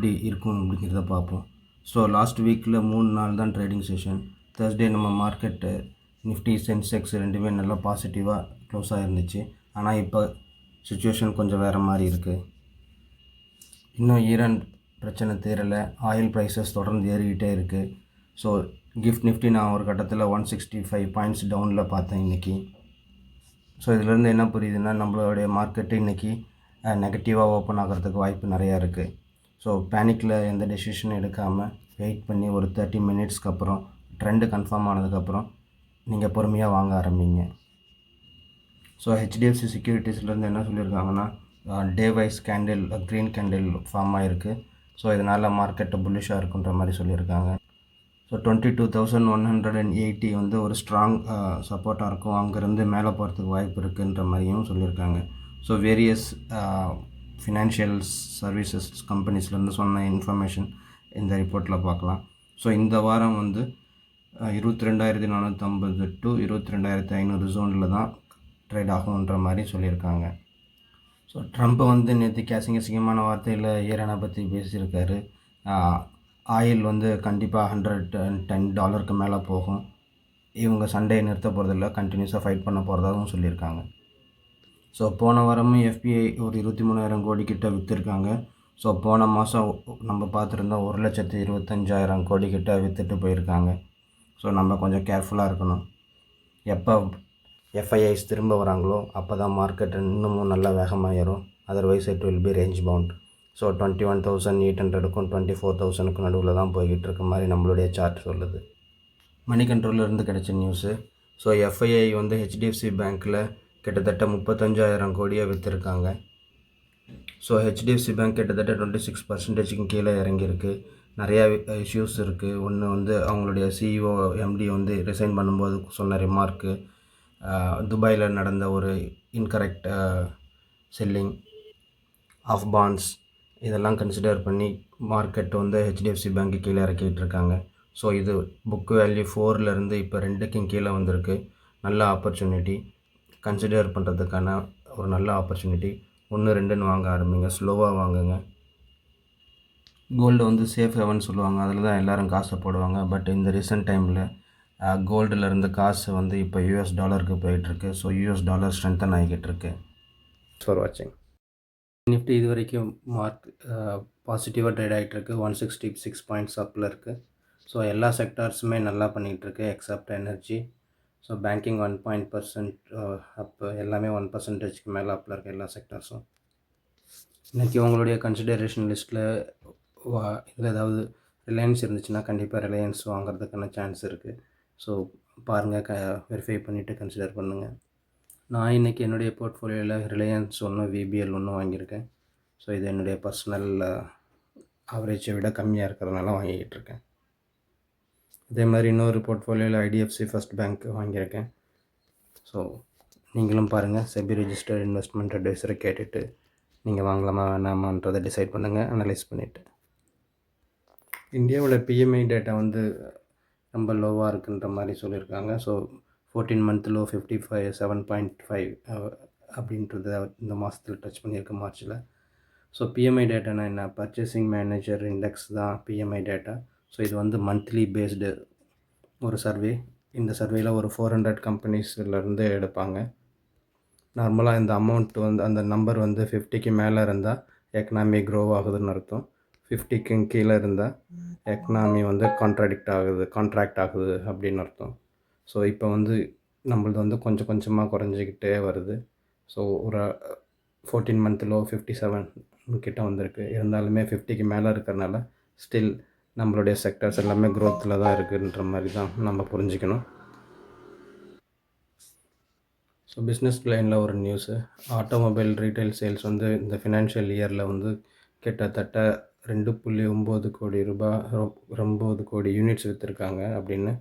எப்படி இருக்கும் அப்படிங்கிறத பார்ப்போம். ஸோ லாஸ்ட் வீக்கில் 3 நாள் தான் ட்ரேடிங் செஷன். Thursday நம்ம மார்க்கெட்டு நிஃப்டி சென்செக்ஸ் ரெண்டுமே நல்லா பாசிட்டிவாக க்ளோஸ் ஆகிருந்துச்சு. ஆனால் இப்போ சுச்சுவேஷன் கொஞ்சம் வேறு மாதிரி இருக்குது. இன்னும் ஈரான் பிரச்சனை தீரலை. ஆயில் ப்ரைஸஸ் தொடர்ந்து ஏறிக்கிட்டே இருக்குது. ஸோ நிஃப்டி நான் ஒரு கட்டத்தில் 165 பாயிண்ட்ஸ் டவுனில் பார்த்தேன் இன்றைக்கி. ஸோ இதிலேருந்து என்ன புரியுதுன்னா, நம்மளுடைய மார்க்கெட்டு இன்றைக்கி நெகட்டிவாக ஓப்பன் ஆகிறதுக்கு வாய்ப்பு நிறையா இருக்குது. ஸோ பேனிக்கில் எந்த டெசிஷனும் எடுக்காமல் வெயிட் பண்ணி ஒரு 30 மினிட்ஸ்க்கு அப்புறம் ட்ரெண்டு கன்ஃபார்ம் ஆனதுக்கப்புறம் நீங்கள் பொறுமையாக வாங்க ஆரம்பிங்க. ஸோ ஹெச்டிஎஃப்சி செக்யூரிட்டிஸ்லேருந்து என்ன சொல்லியிருக்காங்கன்னா, day wise candle green candle form ஆகிருக்கு. ஸோ இதனால் மார்க்கெட்டு புல்லிஷாக இருக்குன்ற மாதிரி சொல்லியிருக்காங்க. ஸோ 22,180 வந்து ஒரு ஸ்ட்ராங் சப்போர்ட்டாக இருக்கும். அங்கேருந்து மேலே போகிறதுக்கு வாய்ப்பு இருக்குன்ற மாதிரியும் சொல்லியிருக்காங்க. ஸோ வேரியஸ் ஃபினான்ஷியல் சர்வீசஸ் கம்பெனிஸ்லேருந்து சொன்ன இன்ஃபர்மேஷன் இந்த ரிப்போர்ட்டில் பார்க்கலாம். ஸோ இந்த வாரம் வந்து 22,450 to 22,500 ஜோனில் தான் ட்ரேட் ஆகுன்ற மாதிரி சொல்லியிருக்காங்க. ஸோ ட்ரம்ப் வந்து நேற்றுக்கு அசிங்கமான வார்த்தையில் ஈரானை பற்றி பேசியிருக்காரு. ஆயில் வந்து கண்டிப்பாக $110 மேலே போகும். இவங்க சண்டையை நிறுத்த போகிறதில்ல, கண்டினியூஸாக ஃபைட் பண்ண போகிறதாகவும் சொல்லியிருக்காங்க. ஸோ போன வாரமும் எஃபிஐ ஒரு 23,000 கோடி கிட்ட விற்றுருக்காங்க. ஸோ போன மாதம் நம்ம பார்த்துருந்தா 1,25,000 கோடி கிட்ட விற்றுட்டு போயிருக்காங்க. ஸோ நம்ம கொஞ்சம் கேர்ஃபுல்லாக இருக்கணும். எப்போ எஃப்ஐஐஸ் திரும்ப வராங்களோ அப்போ தான் மார்க்கெட் இன்னமும் நல்லா வேகமாக ஏறும். Otherwise it will be range bound. So 21,800க்கும் 24,000க்கும் நடுவில் தான் போய்கிட்டு இருக்க மாதிரி நம்மளுடைய சார்ட் சொல்லுது. மணி கண்ட்ரோலிருந்து கிடைச்ச நியூஸு. ஸோ எஃப்ஐஐ வந்து ஹெச்டிஎஃப்சி பேங்க்கில் கிட்டத்தட்ட 35,000 கோடியை விற்றுருக்காங்க. ஸோ ஹெச்டிஎஃப்சி பேங்க் கிட்டத்தட்ட 26% கீழே இறங்கியிருக்கு. நிறையா இஷ்யூஸ் இருக்குது. ஒன்று வந்து அவங்களுடைய சிஇஓ எம்டி வந்து ரிசைன் பண்ணும்போது சொன்ன ரிமார்க்கு, துபாயில் நடந்த ஒரு இன்கரெக்ட் செல்லிங் ஆஃப் பாண்ட்ஸ், இதெல்லாம் கன்சிடர் பண்ணி மார்க்கெட் வந்து ஹெச்டிஎஃப்சி பேங்க்கு கீழே இறக்கிட்டு இருக்காங்க. ஸோ இது புக் வேல்யூ 4லேருந்து இப்போ 2க்கும் கீழே வந்திருக்கு. நல்ல ஆப்பர்ச்சுனிட்டி, கன்சிடர் பண்ணுறதுக்கான ஒரு நல்ல ஆப்பர்ச்சுனிட்டி. 1, 2ன்னு வாங்க ஆரம்பிங்க, ஸ்லோவாக வாங்குங்க. கோல்டு வந்து சேஃப் ஹெவன் சொல்லுவாங்க, அதில் தான் எல்லோரும் காசை போடுவாங்க. பட் இந்த ரீசெண்ட் டைமில் கோல்டில் இருந்த காசு வந்து இப்போ யூஎஸ் டாலருக்கு போயிட்டுருக்கு. ஸோ யூஎஸ் டாலர் ஸ்ட்ரென்தன் ஆகிக்கிட்டு இருக்கு. ஃபார் வாட்சிங். நிஃப்டி இது வரைக்கும் பாசிட்டிவாக ட்ரேட் ஆகிட்டுருக்கு. 166 பாயிண்ட்ஸ் அப்பில் இருக்குது. ஸோ எல்லா செக்டார்ஸுமே நல்லா பண்ணிகிட்ருக்கு எக்ஸப்ட் எனர்ஜி. ஸோ பேங்கிங் 1% அப்பு, எல்லாமே 1%க்கு மேலே அப்பில் இருக்குது எல்லா செக்டார்ஸும். இன்றைக்கி உங்களுடைய கன்சிடரேஷன் லிஸ்ட்டில் இதில் ஏதாவது ரிலையன்ஸ் இருந்துச்சுன்னா கண்டிப்பாக ரிலையன்ஸ் வாங்குறதுக்கான சான்ஸ் இருக்குது. ஸோ பாருங்கள், வெரிஃபை பண்ணிவிட்டு கன்சிடர் பண்ணுங்கள். நான் இன்றைக்கி என்னுடைய போர்ட்ஃபோலியோவில் ரிலையன்ஸ் ஒன்று, விபிஎல் ஒன்று வாங்கியிருக்கேன். ஸோ இது என்னுடைய பர்சனல் ஆவரேஜை விட கம்மியாக இருக்கிறதுனால வாங்கிக்கிட்டு இருக்கேன். அதே மாதிரி இன்னொரு போர்ட்ஃபோலியோவில் ஐடிஎஃப்சி ஃபர்ஸ்ட் பேங்க் வாங்கியிருக்கேன். ஸோ நீங்களும் பாருங்கள், செபி ரெஜிஸ்டர்ட் இன்வெஸ்ட்மெண்ட் அட்வைசரை கேட்டுட்டு நீங்கள் வாங்கலாமா வேணாமான்றதை டிசைட் பண்ணுங்கள், அனலைஸ் பண்ணிவிட்டு. இந்தியாவில் பிஎம்ஐ டேட்டா வந்து ரொம்ப லோவாக இருக்குன்ற மாதிரி சொல்லியிருக்காங்க. ஸோ 14 month லோ 7.5 அப்படின்றது இந்த மாதத்தில் டச் பண்ணியிருக்கு மார்ச்சில். ஸோ பிஎம்ஐ டேட்டானா என்ன? பர்ச்சேசிங் மேனேஜர் இண்டெக்ஸ் தான் பிஎம்ஐ டேட்டா. ஸோ இது வந்து மந்த்லி பேஸ்டு ஒரு சர்வே. இந்த சர்வேயில் ஒரு 400 கம்பெனிஸ்லேருந்து எடுப்பாங்க. நார்மலாக இந்த அமௌண்ட் வந்து அந்த நம்பர் வந்து 50க்கு மேலே இருந்தால் எக்கனாமி க்ரோ ஆகுதுன்னு அர்த்தம். 50க்கு கீழே இருந்தால் எக்கனாமி வந்து கான்ட்ராக்ட் ஆகுது அப்படின்னு அர்த்தம். ஸோ இப்போ வந்து நம்மளது வந்து கொஞ்சம் கொஞ்சமாக குறைஞ்சிக்கிட்டே வருது. ஸோ ஒரு 14 month லோ 57 கிட்ட வந்திருக்கு. இருந்தாலுமே 50க்கு மேலே இருக்கிறனால ஸ்டில் நம்மளுடைய செக்டர்ஸ் எல்லாமே க்ரோத்தில் தான் இருக்குன்ற மாதிரி தான் நம்ம புரிஞ்சுக்கணும். ஸோ பிஸ்னஸ் லைனில் ஒரு நியூஸு. ஆட்டோமொபைல் ரீட்டைல் சேல்ஸ் வந்து இந்த ஃபினான்ஷியல் இயரில் வந்து கிட்டத்தட்ட 2.9 கோடி ரூபாய் 9 கோடி யூனிட்ஸ் விற்றுருக்காங்க அப்படின்னு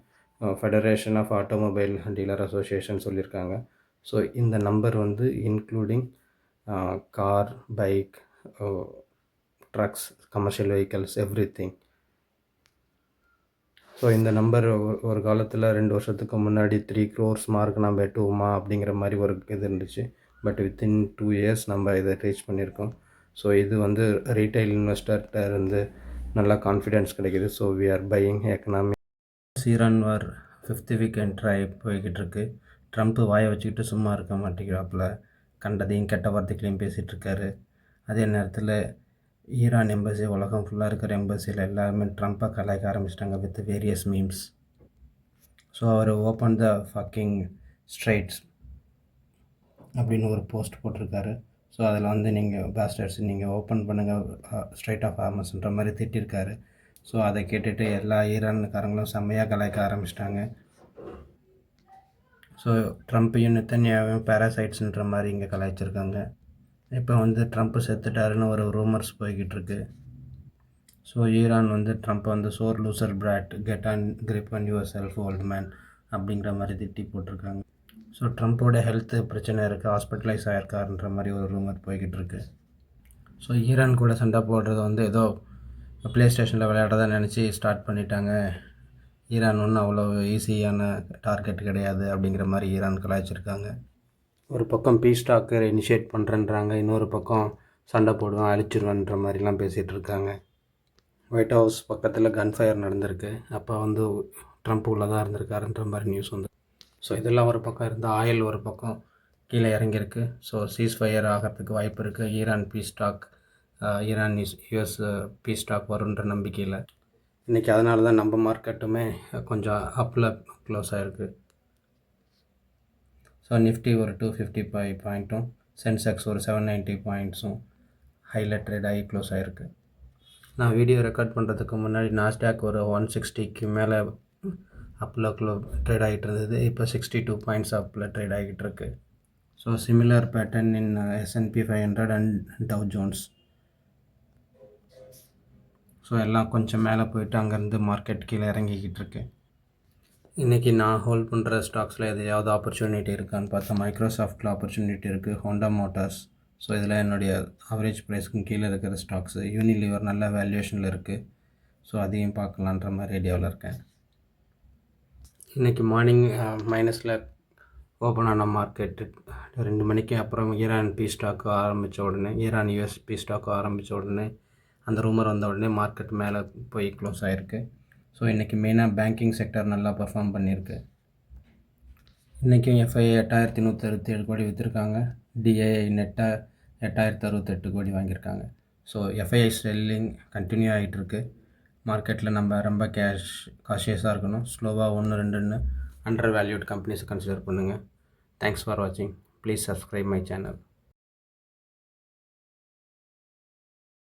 federation of automobile dealer association சொல்லியிருக்காங்க. ஸோ இந்த நம்பர் வந்து including car, bike, trucks, commercial vehicles, everything. So இந்த நம்பர் ஒரு காலத்தில் 2 வருஷத்துக்கு முன்னாடி 3 crores மார்க் நம்ம எட்டுவோமா அப்படிங்கிற மாதிரி ஒரு இது இருந்துச்சு. பட் வித்தின் 2 years நம்ம இதை ரீச் பண்ணியிருக்கோம். ஸோ இது வந்து ரீட்டைல் இன்வெஸ்டர்கிட்ட இருந்து நல்லா கான்ஃபிடென்ஸ் கிடைக்கிது. So we are buying economy. Iran war 5th week என்ட்ரு போய்கிட்டு இருக்கு. ட்ரம்ப்பு வாயை வச்சுக்கிட்டு சும்மா இருக்க மாட்டேங்கிறாப்புல. கண்டதையும் கெட்ட வார்த்தைகளையும் பேசிகிட்ருக்காரு. அதே நேரத்தில் ஈரான் எம்பசி, உலகம் ஃபுல்லாக இருக்கிற எம்பசியில் எல்லாருமே ட்ரம்ப்பை கலாய்க்க ஆரம்பிச்சிட்டாங்க வித் வேரியஸ் மீம்ஸ். ஸோ அவர் ஓப்பன் த ஃபக்கிங் ஸ்ட்ரைட்ஸ் அப்படின்னு ஒரு போஸ்ட் போட்டிருக்காரு. ஸோ அதில் வந்து நீங்கள் பாஸ்டர்ஸ் நீங்கள் ஓப்பன் பண்ணுங்கள் ஸ்ட்ரைட் ஆஃப் ஹார்மஸ்ன்ற மாதிரி திட்டிருக்காரு. ஸோ அதை கேட்டுட்டு எல்லா ஈரான்காரங்களும் செம்மையாக கலாய்க்க ஆரம்பிச்சிட்டாங்க. ஸோ ட்ரம்ப்பையும் நெத்தன்யாவையும் பேராசைட்ஸுன்ற மாதிரி இங்கே கலாய்ச்சிருக்காங்க. இப்போ வந்து ட்ரம்ப்பு செத்துட்டாருன்னு ஒரு ரூமர்ஸ் போய்கிட்டு இருக்கு. ஸோ ஈரான் வந்து ட்ரம்ப்பை வந்து sore loser brat, get on grip on yourself old man அப்படிங்கிற மாதிரி திட்டி போட்டிருக்காங்க. ஸோ ட்ரம்ப்போட ஹெல்த்து பிரச்சனை இருக்குது, ஹாஸ்பிட்டலைஸ் ஆகிருக்காருன்ற மாதிரி ஒரு ரூமர் போய்கிட்டு இருக்கு. ஸோ ஈரான் கூட சண்டை போடுறது வந்து ஏதோ ப்ளே ஸ்டேஷனில் விளையாடுறதா நினச்சி ஸ்டார்ட் பண்ணிட்டாங்க. ஈரான் ஒன்றும் அவ்வளோ ஈஸியான டார்கெட் கிடையாது அப்படிங்கிற மாதிரி ஈரான் கலாய்ச்சிருக்காங்க. ஒரு பக்கம் பீஸ் டாக்கு இனிஷியேட் பண்ணுறேன்றாங்க, இன்னொரு பக்கம் சண்டை போடுவேன் அழிச்சிருவேன்ற மாதிரிலாம் பேசிகிட்டு இருக்காங்க. ஒயிட் ஹவுஸ் பக்கத்தில் கன்ஃபயர் நடந்திருக்கு. அப்போ வந்து ட்ரம்ப் உள்ளே தான் இருந்திருக்காருன்ற மாதிரி நியூஸ் வந்து. ஸோ இதெல்லாம் ஒரு பக்கம் இருந்தால் ஆயில் ஒரு பக்கம் கீழே இறங்கியிருக்கு. ஸோ சீஸ்ஃபயர் ஆகிறதுக்கு வாய்ப்பு இருக்குது. Iran peace talk, Iran US peace talk வருன்ற நம்பிக்கையில் இன்றைக்கி. அதனால தான் நம்ம மார்க்கெட்டுமே கொஞ்சம் அப்பில் க்ளோஸ் ஆகிருக்கு. ஸோ நிஃப்டி ஒரு 255 பாயிண்ட்டும், சென்செக்ஸ் ஒரு 790 பாயிண்ட்ஸும் ஹையில் ட்ரேட் ஆகி க்ளோஸ் ஆகிருக்கு. நான் வீடியோ ரெக்கார்ட் பண்ணுறதுக்கு முன்னாடி நாஸ்டாக் ஒரு 160க்கு மேலே அப்பில் ட்ரேட் ஆகிட்டு இருந்தது. இப்போ 62 பாயிண்ட்ஸ் அப்பில் ட்ரேட் ஆகிட்டு இருக்கு. So similar pattern in S&P 500 and tau Jones. So எல்லாம் கொஞ்சம் மேலே போயிட்டு அங்கேருந்து மார்க்கெட் கீழே இறங்கிக்கிட்டு இருக்கு. இன்றைக்கி நான் ஹோல்ட் பண்ணுற ஸ்டாக்ஸில் எதையாவது ஆப்பர்ச்சுனிட்டி இருக்கான்னு பார்த்தா மைக்ரோசாஃப்ட்டில் ஆப்பர்ச்சுனிட்டி இருக்குது, ஹோண்டா மோட்டார்ஸ். ஸோ இதில் என்னுடைய ஆவரேஜ் ப்ரைஸ்க்கும் கீழே இருக்கிற ஸ்டாக்ஸு. யூனிலிவர் நல்ல வேல்யூவேஷனில் இருக்குது. ஸோ அதையும் பார்க்கலான்ற மாதிரி ஐடியாவில் இருக்கேன். இன்றைக்கி மார்னிங் மைனஸில் ஓப்பன் ஆன மார்க்கெட்டு 2 மணிக்கு அப்புறம் ஈரான் பீ ஸ்டாக்கு ஆரம்பித்த உடனே, ஈரான் யூஎஸ் பீ ஸ்டாக்கு ஆரம்பித்த உடனே, அந்த ரூமர் வந்த உடனே மார்க்கெட் மேலே போய் க்ளோஸ் ஆகிருக்கு. ஸோ இன்றைக்கி மெயினாக பேங்கிங் செக்டர் நல்லா பர்ஃபார்ம் பண்ணியிருக்கு. இன்றைக்கும் எஃப்ஐஐ 8167 கோடி விற்றுருக்காங்க. டிஐஐ நெட்டாக 8068 கோடி வாங்கியிருக்காங்க. ஸோ எஃப்ஐஐ செல்லிங் கண்டினியூ ஆகிட்டுருக்கு. மார்க்கெட்டில் நம்ம ரொம்ப காஷியஸாக இருக்கணும். ஸ்லோவாக 1-2ன்னு அண்டர் வேல்யூட் கம்பெனிஸை கன்சிடர் பண்ணுங்கள். தேங்க்ஸ் ஃபார் வாட்சிங். Please subscribe my channel.